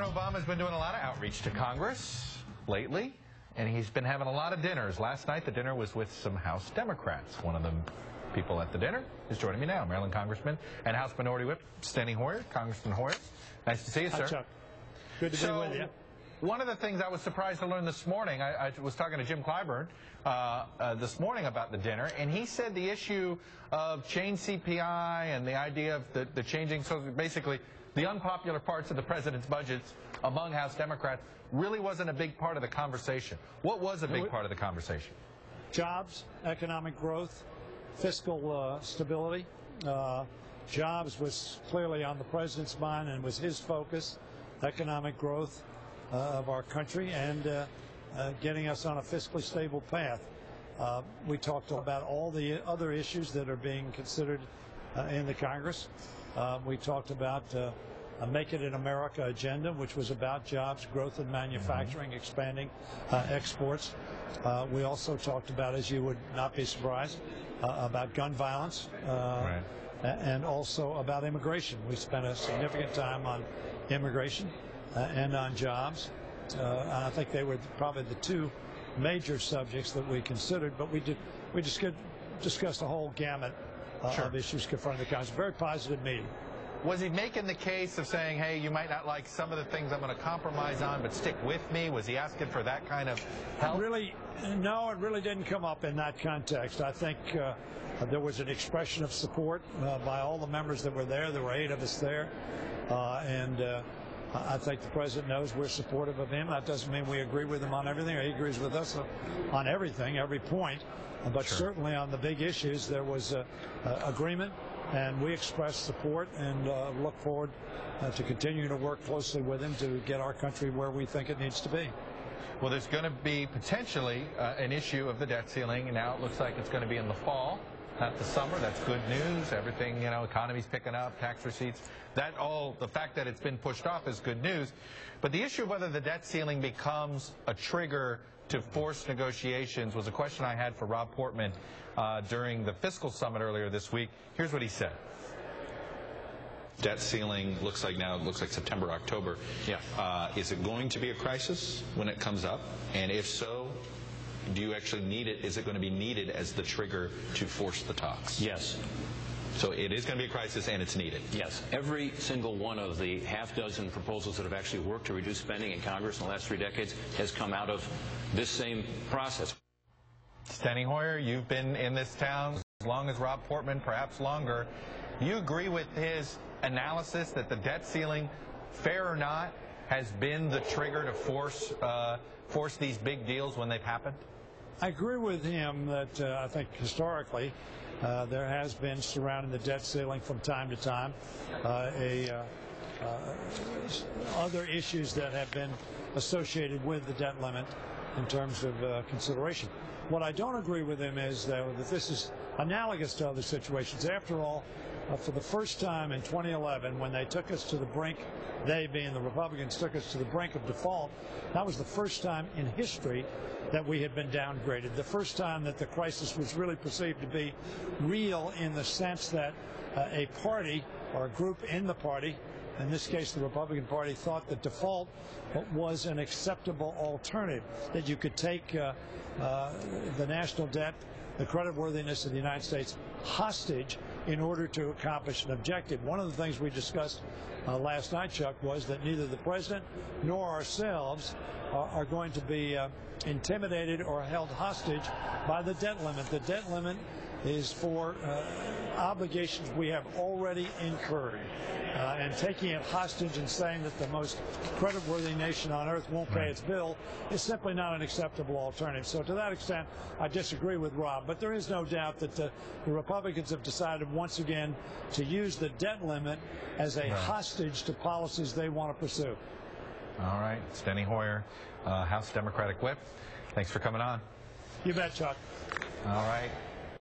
Obama's been doing a lot of outreach to Congress lately, and he's been having a lot of dinners. Last night, the dinner was with some House Democrats. One of the people at the dinner is joining me now, Maryland Congressman and House Minority Whip Steny Hoyer. Congressman Hoyer, nice to see you, sir. Hi, Chuck. Good to be with you. One of the things I was surprised to learn this morning, I was talking to Jim Clyburn this morning about the dinner, and he said the issue of change CPI and the idea of the changing, so basically the unpopular parts of the president's budgets among House Democrats really wasn't a big part of the conversation. What was a big part of the conversation? Jobs, economic growth, fiscal stability. Jobs was clearly on the president's mind and was his focus. Economic growth of our country and getting us on a fiscally stable path. We talked about all the other issues that are being considered in the Congress. We talked about a Make It in America agenda, which was about jobs, growth in manufacturing, expanding exports. We also talked about, as you would not be surprised, about gun violence and also about immigration. We spent a significant time on immigration and on jobs. And I think they were probably the two major subjects that we considered, but we discussed a whole gamut of issues confronting the Congress. Very positive meeting. Was he making the case of saying, hey, you might not like some of the things I'm going to compromise on, but stick with me? Was he asking for that kind of help? Really, no, it really didn't come up in that context. I think there was an expression of support by all the members that were there. There were 8 of us there. I think the president knows we're supportive of him. That doesn't mean we agree with him on everything, or he agrees with us on everything, every point. But certainly on the big issues, there was agreement, and we expressed support and look forward to continuing to work closely with him to get our country where we think it needs to be. Well, there's going to be potentially an issue of the debt ceiling, and now it looks like it's going to be in the fall, not the summer. That's good news. Everything, you know, economy's picking up, tax receipts. The fact that it's been pushed off is good news. But the issue of whether the debt ceiling becomes a trigger to force negotiations was a question I had for Rob Portman during the fiscal summit earlier this week. Here's what he said. Debt ceiling looks like September, October. Yeah. Is it going to be a crisis when it comes up? And if so, do you actually need it? Is it going to be needed as the trigger to force the talks? Yes. So it is going to be a crisis, and it's needed. Yes. Every single one of the half-dozen proposals that have actually worked to reduce spending in Congress in the last 3 decades has come out of this same process. Steny Hoyer, you've been in this town as long as Rob Portman, perhaps longer. Do you agree with his analysis that the debt ceiling, fair or not, has been the trigger to force these big deals when they've happened? I agree with him that I think historically there has been surrounding the debt ceiling from time to time other issues that have been associated with the debt limit in terms of consideration. What I don't agree with him is that this is analogous to other situations. After all, for the first time in 2011, when they took us to the brink, they being the Republicans took us to the brink of default, that was the first time in history that we had been downgraded. The first time that the crisis was really perceived to be real in the sense that a party or a group in the party, in this case the Republican Party, thought that default was an acceptable alternative, that you could take the national debt, the creditworthiness of the United States hostage in order to accomplish an objective. One of the things we discussed last night, Chuck, was that neither the president nor ourselves are going to be intimidated or held hostage by the debt limit. The debt limit is for obligations we have already incurred. And taking it hostage and saying that the most creditworthy nation on earth won't pay its bill is simply not an acceptable alternative. So to that extent, I disagree with Rob. But there is no doubt that the Republicans have decided once again to use the debt limit as a hostage to policies they want to pursue. All right. Steny Hoyer, House Democratic Whip, thanks for coming on. You bet, Chuck. All right.